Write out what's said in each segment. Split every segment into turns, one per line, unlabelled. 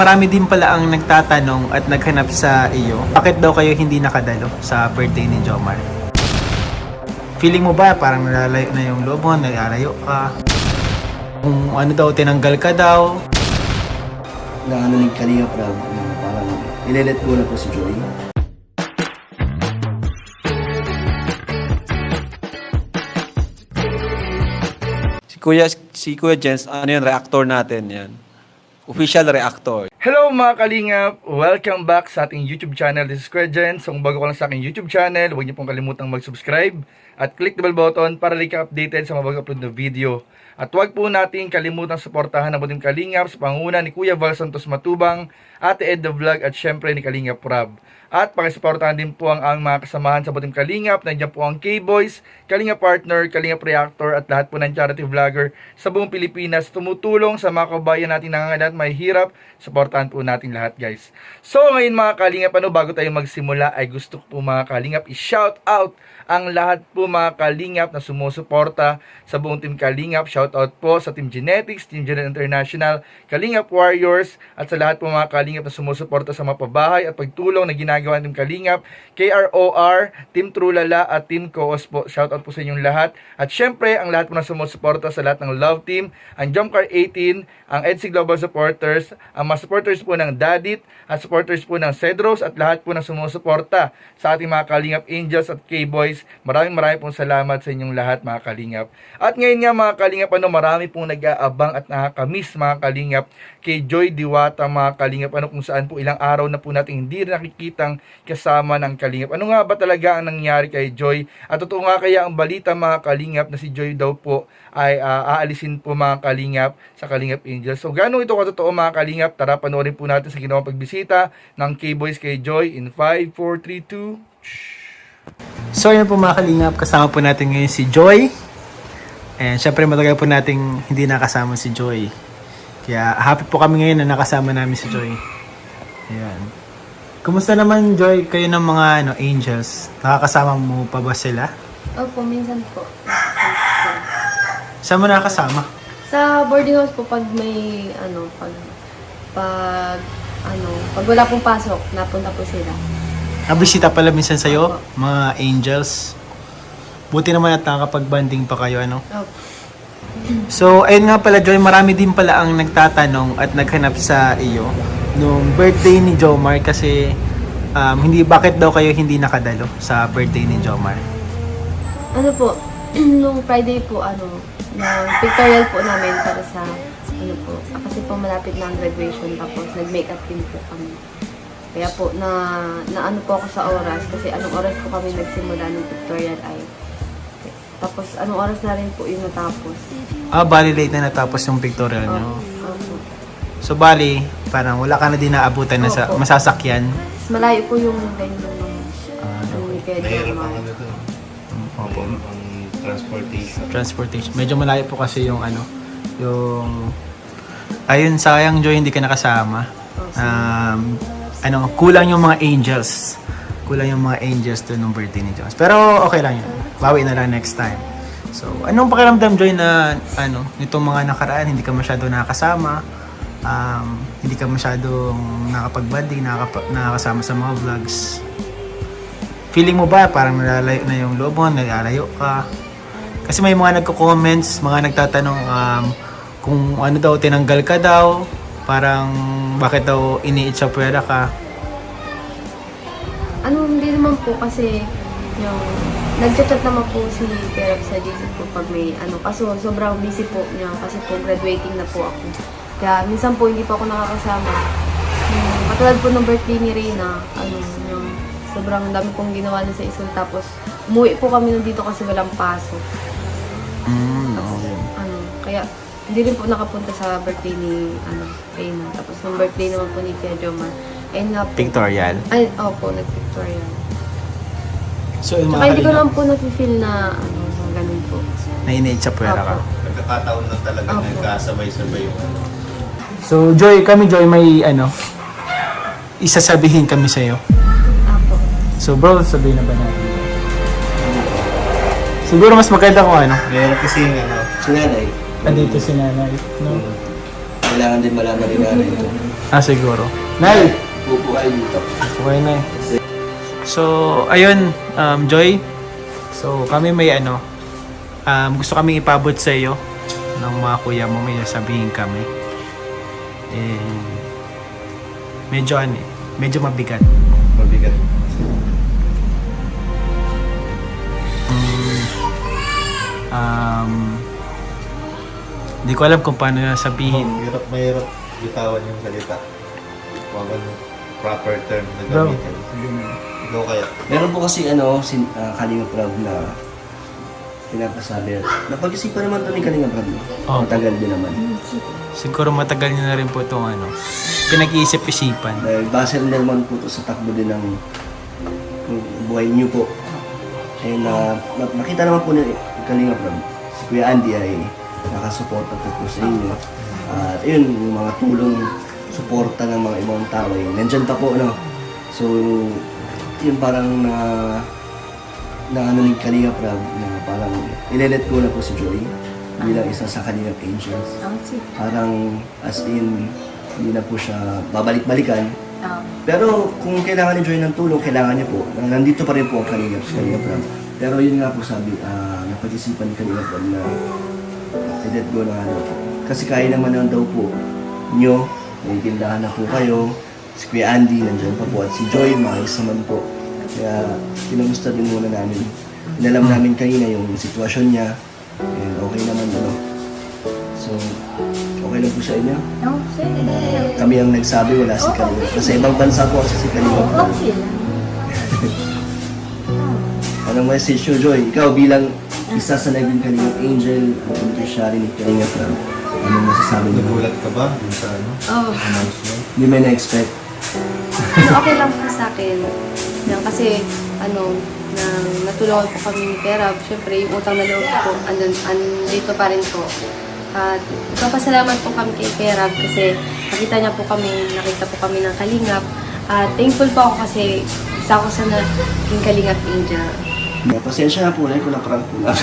Marami din pala ang nagtatanong at naghanap sa iyo, bakit daw kayo hindi nakadalo sa birthday ni Jomar? Feeling mo ba parang nalalayo na yung loob mo, nalalayo ka? Kung ano daw, tinanggal ka daw?
Na ano yung Kalinga Prab, parang nilelet ko na po si Joy.
Si Kuya Jens, ano yan, reactor natin yan. Official reactor.
Hello mga kalingap! Welcome back sa ating YouTube channel. This is Kuya Jens. So kung bago ka lang sa aking YouTube channel, huwag niyo pong kalimutang mag-subscribe at click the bell button para lagi ka updated sa mga bago upload na video. At huwag po natin kalimutang suportahan ang buting kalingap sa panguna ni Kuya Val Santos Matubang, Ate Ed the Vlog at syempre ni Kalingap Prab. At pakisuportahan din po ang mga kasamahan sa buting kalingap. Nandiyan po ang K-Boys, Kalingap Partner, Kalingap Reactor at lahat po ng charity vlogger sa buong Pilipinas tumutulong sa mga kabayan natin nangangailangan at may hirap. Suportahan po natin lahat guys. So ngayon mga kalingap, bago tayo magsimula ay gusto ko po mga kalingap i-shout out ang lahat po mga kalingap na sumusuporta sa buong Team Kalingap. Shout out po sa Team Genetics, Team Genet International, Kalingap Warriors at sa lahat po mga kalingap na sumusuporta sa mapabahay at pagtulong na ginagawa ng Team Kalingap, KROR, Team Trulala at Team Koos po. Shout out po sa inyong lahat. At syempre ang lahat po na sumusuporta sa lahat ng Love Team, ang Jumcar 18, ang EDSI Global Supporters, ang mga supporters po ng Dadit at supporters po ng Cedros at lahat po na sumusuporta sa ating mga Kalingap Angels at K-Boys. Maraming pong salamat sa inyong lahat mga Kalingap. At ngayon nga mga Kalingap, marami pong nag-aabang at nakakamiss mga Kalingap kay Joy Diwata mga Kalingap, kung saan po ilang araw na po natin hindi nakikitang kasama ng Kalingap. Ano nga ba talaga ang nangyari kay Joy? At totoo nga kaya ang balita mga Kalingap na si Joy daw po ay aalisin po mga Kalingap sa Kalingap Angels. So gano'n ito katotoo mga Kalingap? Tara panoorin po natin sa ginawang pagbisita ng K-Boys kay Joy in 5, 4, 3, 2.
So yun po mga kalingap, kasama po natin ngayon si Joy. And syempre matagal po nating hindi nakasama si Joy. Kaya happy po kami ngayon na nakasama namin si Joy. Ayan. Kumusta naman Joy, kayo ng mga angels? Nakakasama mo pa ba sila?
Opo, minsan po.
Saan mo nakakasama?
Sa boarding house po pag may pag wala pong pasok, napunta po sila.
Nabisita pala minsan sa'yo, mga angels. Buti naman at nakakapag-banding pa kayo,
Opo.
So, ayun nga pala Joy, marami din pala ang nagtatanong at naghanap sa iyo nung birthday ni Jomar kasi bakit daw kayo hindi nakadalo sa birthday ni Jomar?
Ano po, nung Friday po, yung pictorial po namin para sa, kasi po malapit na ang graduation tapos nag-makeup din po kami. Kaya po, na po ako sa oras kasi anong oras po kami nagsimula ng pictorial ay. Tapos anong oras na rin po yung natapos.
Bali late na natapos yung pictorial nyo.
Opo.
So, bali, parang wala ka na din naabutan na sa masasakyan.
Mas malayo po yung venue ng Kaya Jomar.
Opo.
Ang
Transportation. Medyo malayo po kasi yung yung ayun, sayang Joy, hindi ka nakasama. Kulang yung mga angels. Kulang yung mga angels to nung birthday ni Jones. Pero okay lang yun. Bawi na lang next time. So, anong pakiramdam Joy na nitong mga nakaraan hindi ka masyado nakakasama? Hindi ka masyadong nakapag-banding, nakakasama sa mga vlogs. Feeling mo ba parang nalalayo na yung loob mo, nalalayo ka? Kasi may mga nagko-comments, mga nagtatanong kung ano daw, tinanggal ka daw, parang bakit daw iniitsapwera ka?
Hindi naman po kasi yung nagchat-chat naman po si Perab sa GC po pag may kaso sobrang busy po niya kasi po graduating na po ako. Kaya minsan po hindi pa ako nakakasama. Katulad po ng birthday ni Reyna, yung sobrang dami pong ginawa na sa school tapos umuwi po kami nandito kasi walang pasok.
Okay.
Kaya hindi rin po nakapunta sa birthday ni Reyna. Tapos nung birthday naman po ni Tia Jomar,
Pictorial.
Ay, opo, nag-pictorial.
So, yung
Tsaka
mga
hindi ko
kalingap,
lang po na-feel na ganun po.
na iniitsapwera ka.
Opo.
Nagkakataon lang talaga
Opo.
nagkasabay-sabay yung
So, Joy, may isasabihin kami sa'yo.
Opo.
So, bro, sabihin na ba natin? Siguro mas maganda kung
Meron kasi si nanay.
andito si nanay, no?
Kailangan din malaman ni nanay ito.
Siguro. Nay!
Pupo kayo dito.
Okay na eh. So, ayun, Joy. So, kami may gusto kami ipabot sa iyo ng mga kuya mo, may sasabihin kami. Medyo mabigat.
Mabigat.
Hindi ko alam kung paano sabihin.
Mahirap bitawan yung salita. Kung ano proper term na
Bro.
gamitin. Ikaw kaya.
Meron po kasi Kalinga Prab na pinapasabi. Napag-isipan naman to ni Kalinga Prab.
Oh.
Matagal din naman.
Siguro matagal niyo na rin po itong pinag-iisip-isipan.
Dahil base rin naman po to sa takbo din ng buhay niyo po. Eh nakita naman po ni Kalinga Prab. Si Kuya Andy ay nakasuporta po sa inyo. At yun, yung mga tulong, suporta ng mga ibang tao ay nandyan pa po, no? So, yun parang na ni Kalinga Prab na parang ilelet ko na po si Joy bilang isa sa Kalinga Angels. Parang as in, hindi na po siya babalik-balikan. Pero kung kailangan ni Joy ng tulong, kailangan niya po. Nandito pa rin po ang Kalinga Prab. Pero yun nga po sabi, napag-isipan ni Kalinga Prab na i-let go na po. Kasi kaya naman daw po nyo, may tindahan na po kayo. Si Kuya Andy, nandiyan pa po. At si Joy, maayos naman po. Kaya kinamusta din muna namin. Inalam namin kanina yung sitwasyon niya. And okay naman So, okay lang po sa inyo. Kami ang nagsabi, wala si Kalinga. Sa ibang bansa po kasi si Kalinga po. Anong message nyo, Joy? Ikaw bilang isa sa naging Kalinga Angel at beneficiary ni Kalinga Prab. Anong masasabi mo?
Nagulat ka ba dun sa announcement?
Hindi may na-expect.
Okay lang po sa akin. Yan, kasi, nang natulungan po kami ni Perab, syempre, yung utang na loob po, andito pa rin po. At papasalamat po kami kay Perab kasi nakita po kami ng Kalingap. At thankful po ako kasi isa ako sa naging Kalingap Angel.
Pasensya na po, ko na prank po na.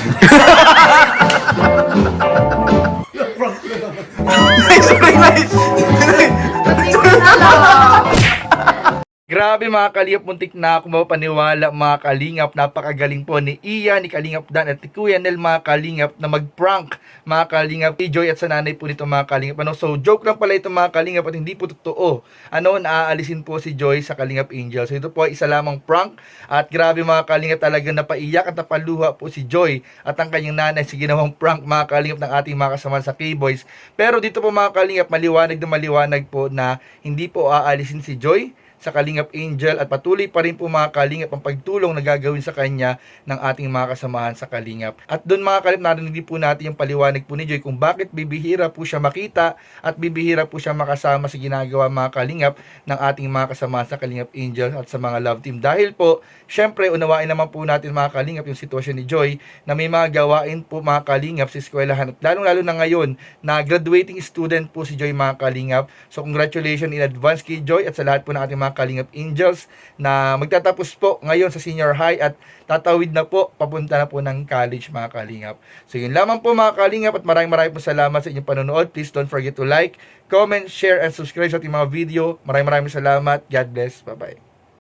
Grabe mga kalingap, muntik na ako mapaniwala mga kalingap. Napakagaling po ni Iya, ni Kalingap Dan at ni Kuya Nel mga kalingap na mag-prank mga kalingap ni Joy at sa nanay po nito mga kalingap. So joke lang pala ito mga kalingap at hindi po totoo. Naaalisin po si Joy sa Kalingap Angel. So ito po ay isa lamang prank at grabe mga kalingap, talagang napaiyak at napaluha po si Joy at ang kanyang nanay sa ginawang prank mga kalingap ng ating mga kasama sa K-Boys. Pero dito po mga kalingap, maliwanag po na hindi po aalisin si Joy sa Kalingap Angel at patuloy pa rin po mga kalingap ang pagtulong na gagawin sa kanya ng ating mga kasamahan sa Kalingap. At doon mga kalingap, narinig din po natin yung paliwanag po ni Joy kung bakit bibihira po siya makita at bibihira po siya makasama sa ginagawa mga kalingap ng ating mga kasamahan sa Kalingap Angel at sa mga love team. Dahil po, syempre unawain naman po natin mga kalingap yung sitwasyon ni Joy na may mga gawain po mga kalingap sa eskwelahan at lalong-lalo na ngayon na graduating student po si Joy mga kalingap. So congratulations in advance kay Joy at sa lahat po ng ating mga Kalingap Angels na magtatapos po ngayon sa senior high at tatawid na po, papunta na po ng college mga kalingap. So yun lamang po mga kalingap at maraming po salamat sa inyong panonood. Please don't forget to like, comment, share, and subscribe sa ating mga video. Maraming salamat. God bless. Bye-bye.